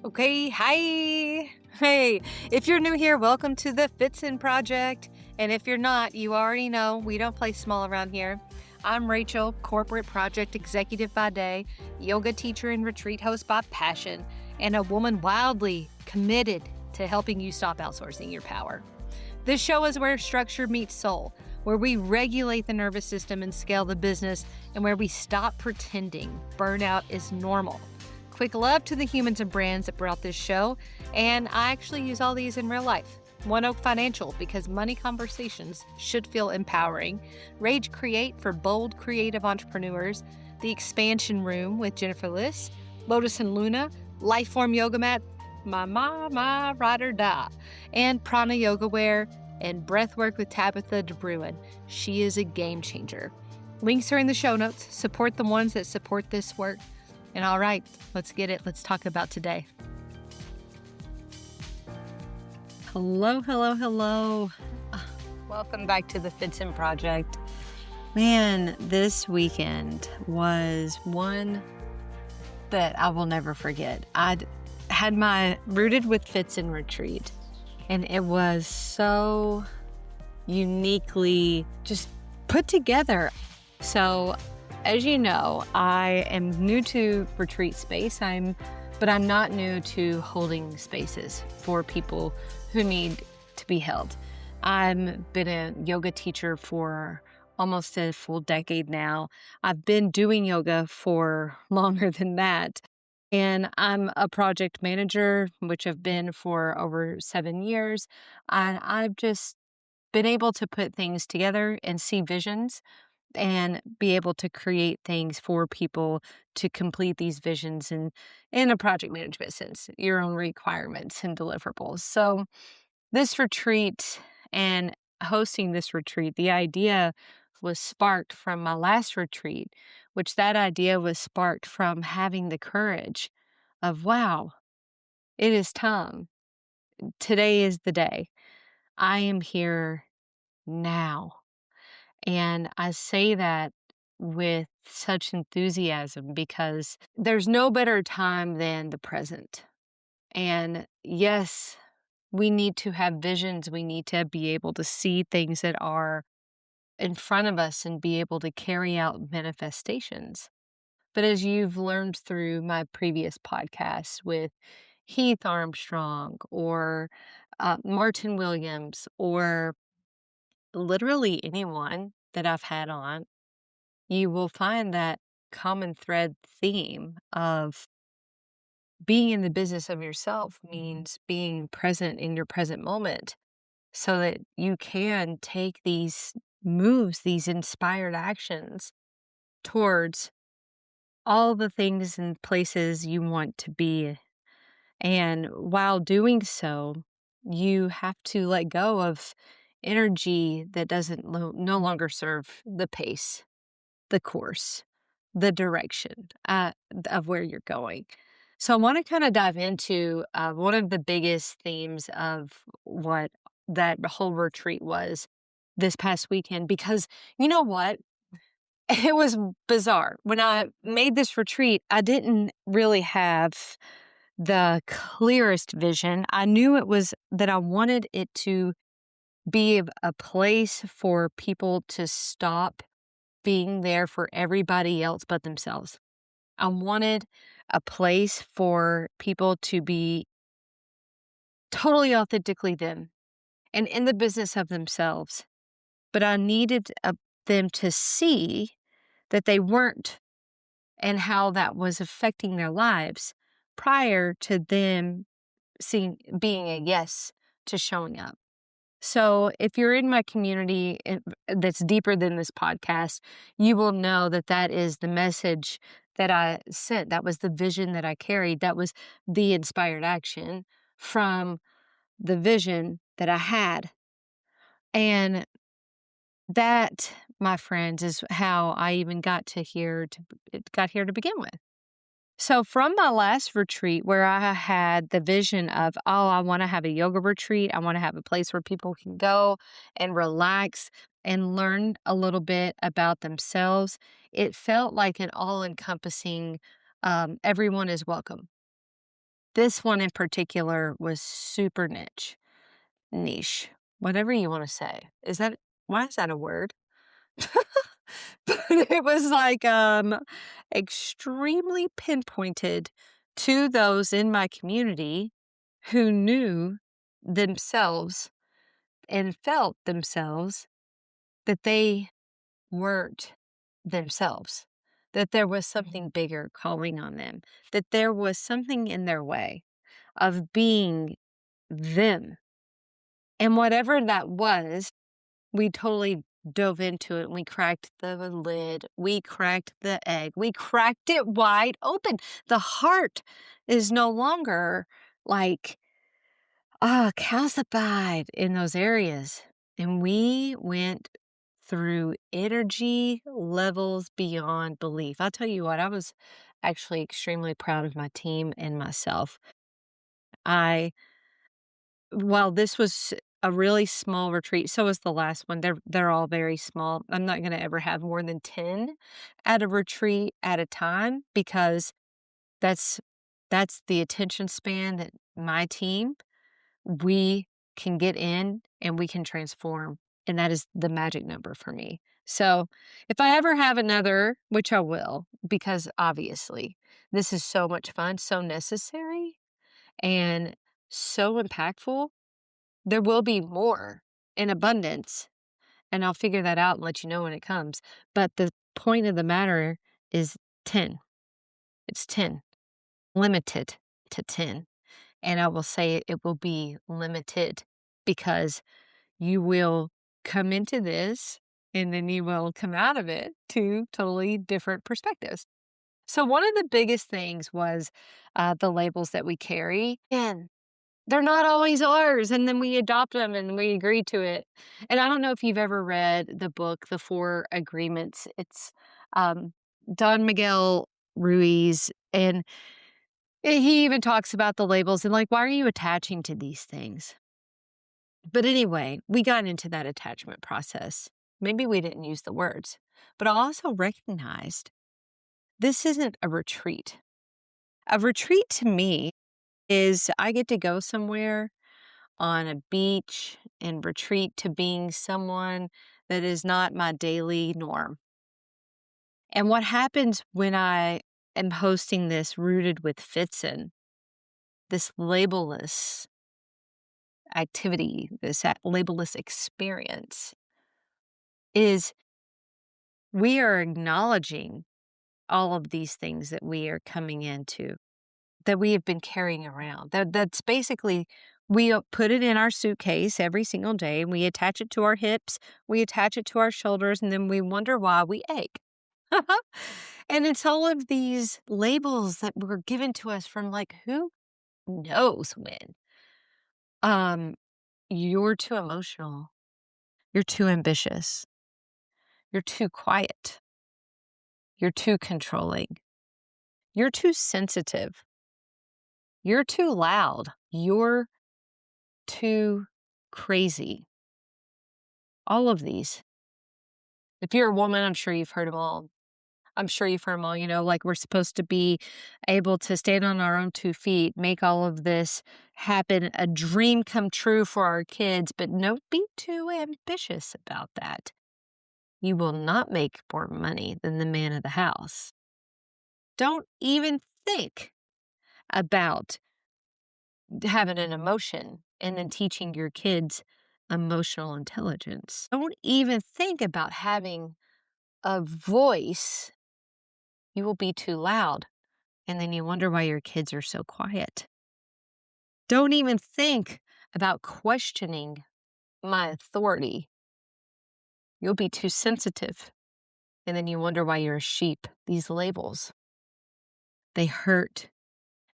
Okay, hi. Hey, if you're new here, welcome to the FitZen Project. And if you're not, you already know we don't play small around here. I'm Rachel, corporate project executive by day, yoga teacher and retreat host by passion, and a woman wildly committed to helping you stop outsourcing your power. This show is where structure meets soul, where we regulate the nervous system and scale the business, and where we stop pretending burnout is normal. Quick love to the humans and brands that brought this show, and I actually use all these in real life. One Oak Financial, because money conversations should feel empowering. Rage Create for bold, creative entrepreneurs. The Expansion Room with Jennifer Liss. Lotus and Luna. Lifeform Yoga Mat, my ride or die. And Prana Yoga Wear and Breathwork with Tabitha DeBruin. She is a game changer. Links are in the show notes. Support the ones that support this work. And all right, let's get it. Let's talk about today. Hello. Welcome back to the FitZen Project. Man, this weekend was one that I will never forget. I'd had my Rooted with FitZen Retreat, and it was so uniquely just put together. So, as you know, I am new to retreat space, but I'm not new to holding spaces for people who need to be held. I've been a yoga teacher for almost a full decade now. I've been doing yoga for longer than that. And I'm a project manager, which I've been for over 7 years. And I've just been able to put things together and see visions and be able to create things for people to complete these visions in a project management sense, your own requirements and deliverables. So this retreat and hosting this retreat, the idea was sparked from my last retreat, which that idea was sparked from having the courage of, wow, it is time. Today is the day. I am here now. And I say that with such enthusiasm because there's no better time than the present. And yes, we need to have visions. We need to be able to see things that are in front of us and be able to carry out manifestations. But as you've learned through my previous podcasts with Heath Armstrong or Martin Williams or literally anyone that I've had on, you will find that common thread theme of being in the business of yourself means being present in your present moment so that you can take these moves, these inspired actions towards all the things and places you want to be. And while doing so, you have to let go of energy that doesn't no longer serve the pace, the course, the direction of where you're going. So I want to kind of dive into one of the biggest themes of what that whole retreat was this past weekend, because you know what? It was bizarre. When I made this retreat, I didn't really have the clearest vision. I knew it was that I wanted it to be a place for people to stop being there for everybody else but themselves. I wanted a place for people to be totally authentically them and in the business of themselves. But I needed them to see that they weren't and how that was affecting their lives prior to them being a yes to showing up. So if you're in my community that's deeper than this podcast, you will know that that is the message that I sent. That was the vision that I carried. That was the inspired action from the vision that I had. And that, my friends, is how I even got here to begin with. So from my last retreat where I had the vision of, oh, I want to have a yoga retreat. I want to have a place where people can go and relax and learn a little bit about themselves. It felt like an all-encompassing, everyone is welcome. This one in particular was super niche, whatever you want to say. Why is that a word? But it was like extremely pinpointed to those in my community who knew themselves and felt themselves that they weren't themselves, that there was something bigger calling on them, that there was something in their way of being them. And whatever that was, we totally dove into it. We cracked the lid. We cracked the egg. We cracked it wide open. The heart is no longer like calcified in those areas. And we went through energy levels beyond belief. I'll tell you what, I was actually extremely proud of my team and myself. I While this was a really small retreat, so was the last one. They're all very small. I'm not gonna ever have more than 10 at a retreat at a time because that's that's the attention span that my team, we can get in and we can transform, and that is the magic number for me. So, if I ever have another, which I will, because obviously this is so much fun, so necessary, and so impactful, there will be more in abundance, and I'll figure that out and let you know when it comes. But the point of the matter is 10. It's 10, limited to 10. And I will say it will be limited because you will come into this and then you will come out of it to totally different perspectives. So, one of the biggest things was the labels that we carry. And they're not always ours, and then we adopt them and we agree to it. And I don't know if you've ever read the book, The Four Agreements. It's um, Don Miguel Ruiz, and he even talks about the labels and like, why are you attaching to these things? But anyway, we got into that attachment process. Maybe we didn't use the words, but I also recognized this isn't a retreat. A retreat to me is I get to go somewhere on a beach and retreat to being someone that is not my daily norm. And what happens when I am hosting this rooted with FitZen, this labelless activity, this labelless experience, is we are acknowledging all of these things that we are coming into, that we have been carrying around. That's basically we put it in our suitcase every single day, and we attach it to our hips, we attach it to our shoulders, and then we wonder why we ache. And it's all of these labels that were given to us from like who knows when. Um, you're too emotional. You're too ambitious. You're too quiet. You're too controlling. You're too sensitive. You're too loud. You're too crazy. All of these. If you're a woman, I'm sure you've heard them all. I'm sure you've heard them all. Like we're supposed to be able to stand on our own 2 feet, make all of this happen, a dream come true for our kids, but don't be too ambitious about that. You will not make more money than the man of the house. Don't even think about having an emotion and then teaching your kids emotional intelligence. Don't even think about having a voice. You will be too loud, and then you wonder why your kids are so quiet. Don't even think about questioning my authority. You'll be too sensitive, and then you wonder why you're a sheep. These labels, they hurt,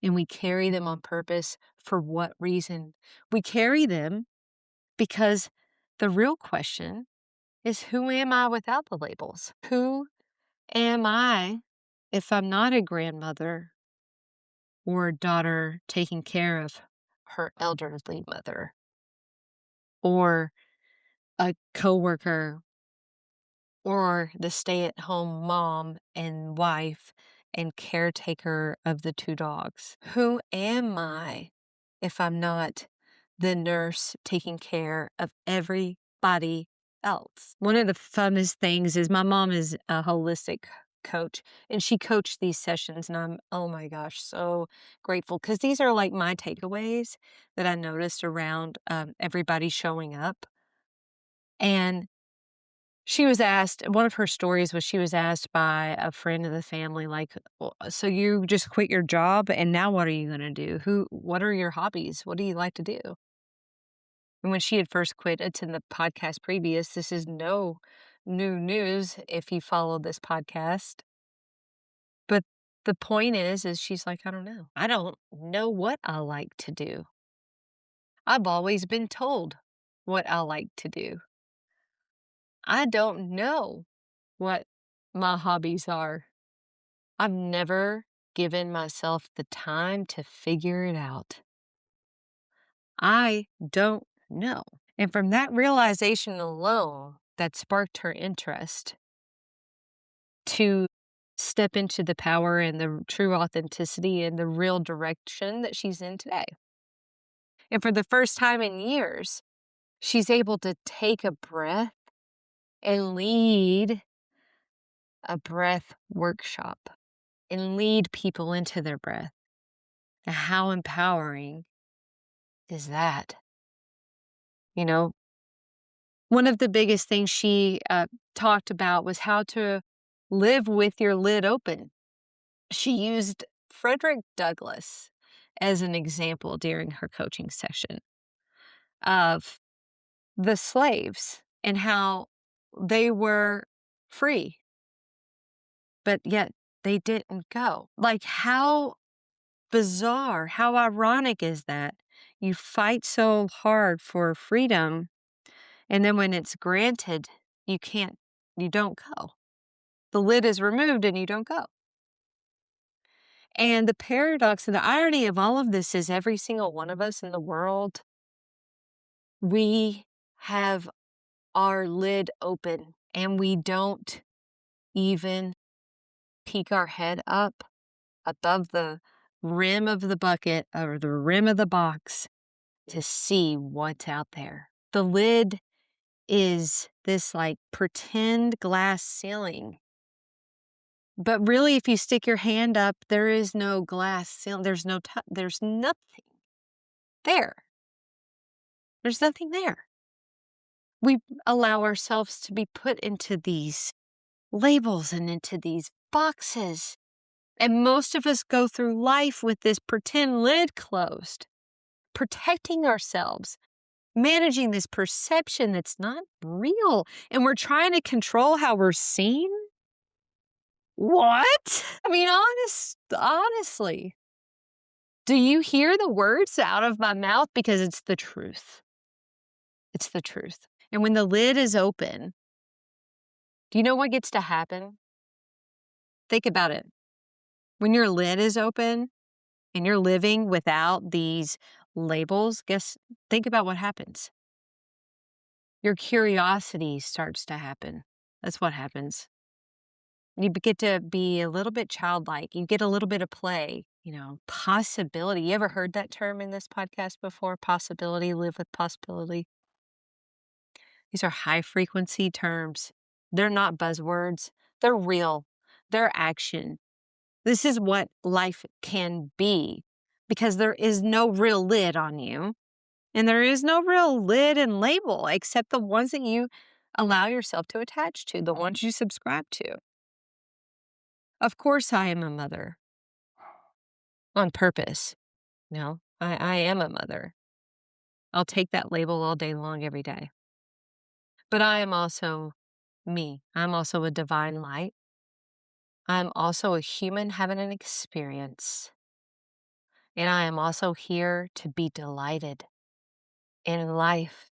and we carry them on purpose. For what reason? We carry them because the real question is, who am I without the labels? Who am I if I'm not a grandmother or a daughter taking care of her elderly mother, or a coworker, or the stay-at-home mom and wife and caretaker of the two dogs. Who am I if I'm not the nurse taking care of everybody else? One of the funnest things is my mom is a holistic coach, and she coached these sessions, and I'm, oh my gosh, so grateful, because these are like my takeaways that I noticed around everybody showing up. And she was asked, one of her stories was she was asked by a friend of the family, like, "Well, so you just quit your job and now what are you going to do? What are your hobbies? What do you like to do?" And when she had first quit, it's in the podcast previous. This is no new news if you follow this podcast. But the point is she's like, I don't know. I don't know what I like to do. I've always been told what I like to do. I don't know what my hobbies are. I've never given myself the time to figure it out. I don't know. And from that realization alone, that sparked her interest to step into the power and the true authenticity and the real direction that she's in today. And for the first time in years, she's able to take a breath and lead a breath workshop and lead people into their breath. And how empowering is that? You know, one of the biggest things she talked about was how to live with your lid open. She used Frederick Douglass as an example during her coaching session of the slaves and how they were free, but yet they didn't go. Like, how bizarre, how ironic is that? You fight so hard for freedom, and then when it's granted, you don't go. The lid is removed and you don't go. And the paradox and the irony of all of this is every single one of us in the world, we have our lid open and we don't even peek our head up above the rim of the bucket or the rim of the box to see what's out there. The lid is this like pretend glass ceiling. But really, if you stick your hand up, there is no glass ceiling. There's nothing there. There's nothing there. We allow ourselves to be put into these labels and into these boxes. And most of us go through life with this pretend lid closed, protecting ourselves, managing this perception that's not real. And we're trying to control how we're seen. What? I mean, honestly, do you hear the words out of my mouth? Because it's the truth. It's the truth. And when the lid is open, do you know what gets to happen? Think about it. When your lid is open and you're living without these labels, think about what happens. Your curiosity starts to happen. That's what happens. You get to be a little bit childlike. You get a little bit of play, possibility. You ever heard that term in this podcast before? Possibility, live with possibility. These are high frequency terms. They're not buzzwords. They're real. They're action. This is what life can be because there is no real lid on you. And there is no real lid and label except the ones that you allow yourself to attach to, the ones you subscribe to. Of course, I am a mother on purpose. No, I am a mother. I'll take that label all day long, every day. But I am also me. I'm also a divine light. I'm also a human having an experience. And I am also here to be delighted in life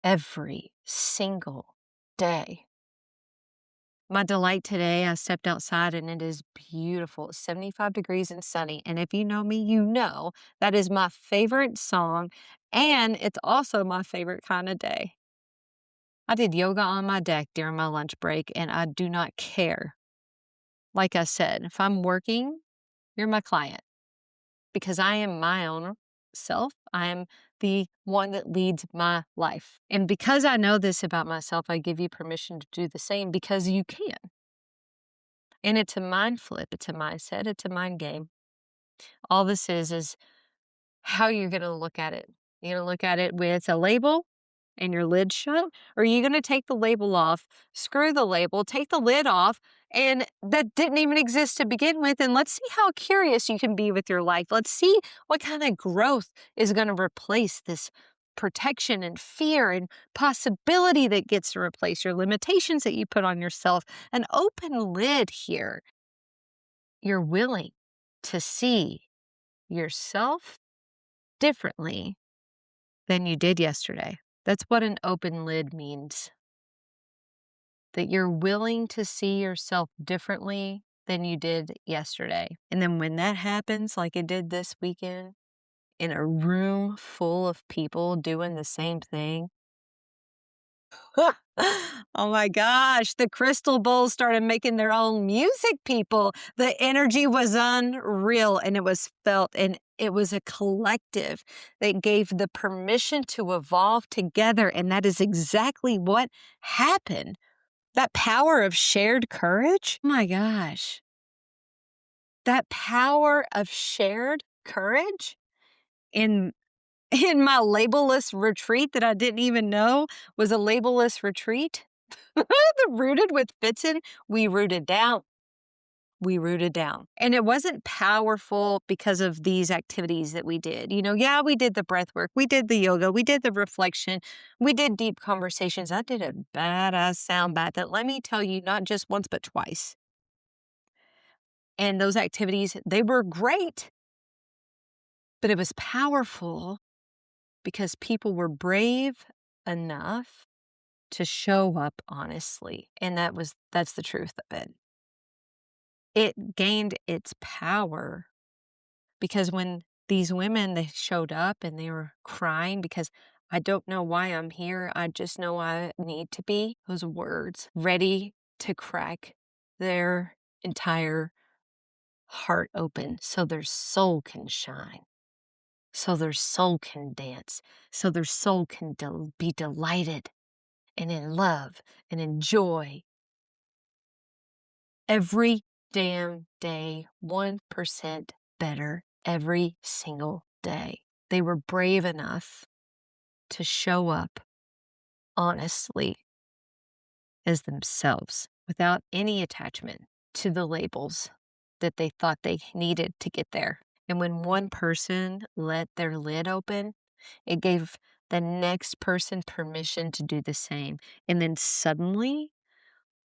every single day. My delight today, I stepped outside and it is beautiful. It's 75 degrees and sunny. And if you know me, you know that is my favorite song. And it's also my favorite kind of day. I did yoga on my deck during my lunch break and I do not care. Like I said, if I'm working, you're my client because I am my own self. I am the one that leads my life. And because I know this about myself, I give you permission to do the same because you can. And it's a mind flip, it's a mindset, it's a mind game. All this is how you're going to look at it. You're going to look at it with a label and your lid shut, or are you going to take the label off, screw the label, take the lid off, and that didn't even exist to begin with, and let's see how curious you can be with your life. Let's see what kind of growth is going to replace this protection and fear and possibility that gets to replace your limitations that you put on yourself. An open lid here. You're willing to see yourself differently than you did yesterday. That's what an open lid means. That you're willing to see yourself differently than you did yesterday. And then when that happens, like it did this weekend, in a room full of people doing the same thing, oh my gosh, the crystal bowls started making their own music, people. The energy was unreal and it was felt, and it was a collective that gave the permission to evolve together. And that is exactly what happened. That power of shared courage. Oh my gosh. That power of shared courage in my labelless retreat that I didn't even know was a labelless retreat. The Rooted with FitZen, we rooted down. We rooted down. And it wasn't powerful because of these activities that we did. Yeah, we did the breath work, we did the yoga, we did the reflection, we did deep conversations. I did a badass sound bite that, let me tell you, not just once, but twice. And those activities, they were great, but it was powerful because people were brave enough to show up honestly. And that's the truth of it. It gained its power because when these women, they showed up and they were crying because I don't know why I'm here. I just know I need to be. Those words ready to crack their entire heart open so their soul can shine, so their soul can dance, so their soul can be delighted and in love and in joy. Every damn day, 1% better every single day. They were brave enough to show up honestly as themselves without any attachment to the labels that they thought they needed to get there. And when one person let their lid open, it gave the next person permission to do the same. And then suddenly,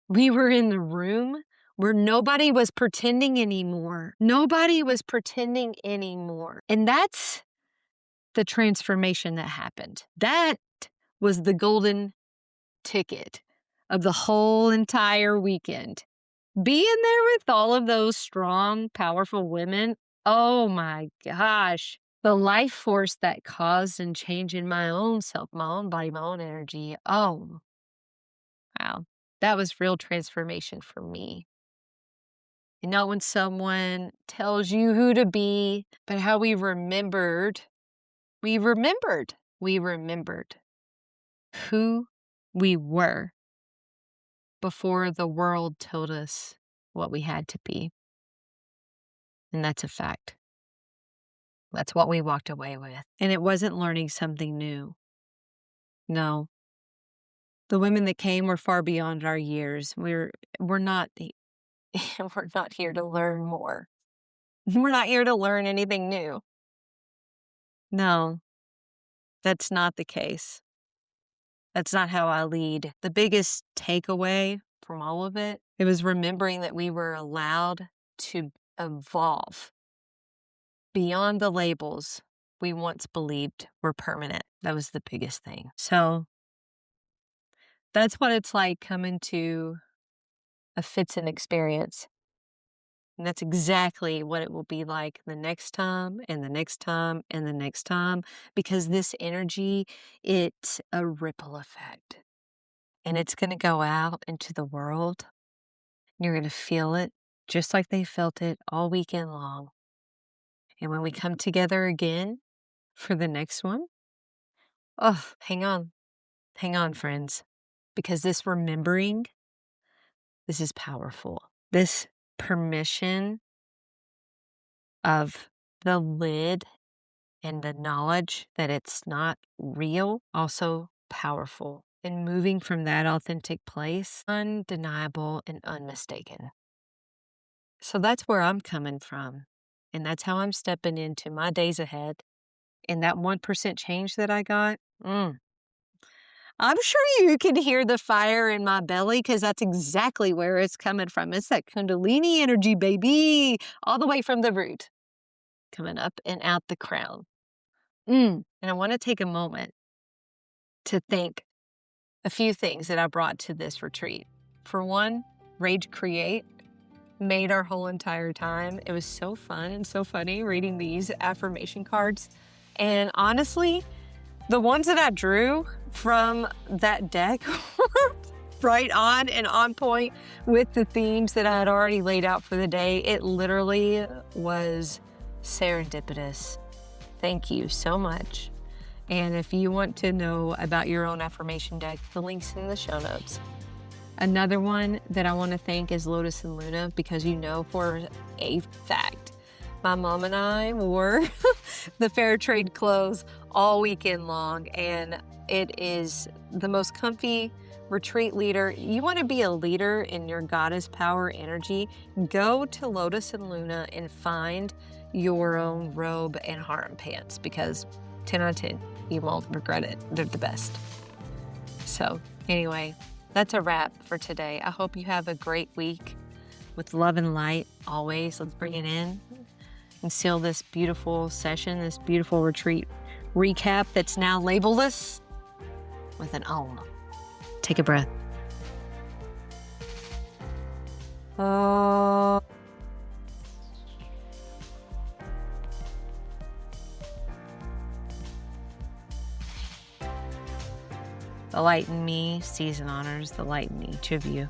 we were in the room where nobody was pretending anymore. Nobody was pretending anymore. And that's the transformation that happened. That was the golden ticket of the whole entire weekend. Being there with all of those strong, powerful women, oh my gosh. The life force that caused and changed in my own self, my own body, my own energy. Oh, wow. That was real transformation for me. Not when someone tells you who to be, but how we remembered who we were before the world told us what we had to be. And that's a fact. That's what we walked away with. And it wasn't learning something new. No. The women that came were far beyond our years. We're not we're not here to learn more. We're not here to learn anything new. No. That's not the case. That's not how I lead. The biggest takeaway from all of it, it was remembering that we were allowed to evolve beyond the labels we once believed were permanent. That was the biggest thing. So that's what it's like coming to a FitZen experience. And that's exactly what it will be like the next time and the next time and the next time, because this energy, it's a ripple effect. And it's going to go out into the world. You're going to feel it. just like they felt it all weekend long. And when we come together again for the next one, oh, hang on, friends, because this remembering, this is powerful. This permission of the lid and the knowledge that it's not real, also powerful. And moving from that authentic place, undeniable and unmistaken. So that's where I'm coming from. And that's how I'm stepping into my days ahead. And that 1% change that I got, I'm sure you can hear the fire in my belly because that's exactly where it's coming from. It's that Kundalini energy, baby, all the way from the root, coming up and out the crown. And I want to take a moment to thank a few things that I brought to this retreat. For one, Rage Create made our whole entire time. It was so fun and so funny reading these affirmation cards. And honestly, the ones that I drew from that deck were right on and on point with the themes that I had already laid out for the day. It literally was serendipitous. Thank you so much. And if you want to know about your own affirmation deck, the link's in the show notes. Another one that I want to thank is Lotus and Luna, because you know for a fact, my mom and I wore the fair trade clothes all weekend long, and it is the most comfy retreat leader. You want to be a leader in your goddess power energy, go to Lotus and Luna and find your own robe and harem pants, because 10 out of 10, you won't regret it. They're the best. So anyway, that's a wrap for today. I hope you have a great week with love and light always. Let's bring it in and seal this beautiful session, this beautiful retreat recap that's now labelless with an Om. Take a breath. Oh. The light in me sees and honors the light in each of you.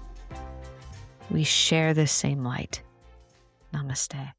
We share this same light. Namaste.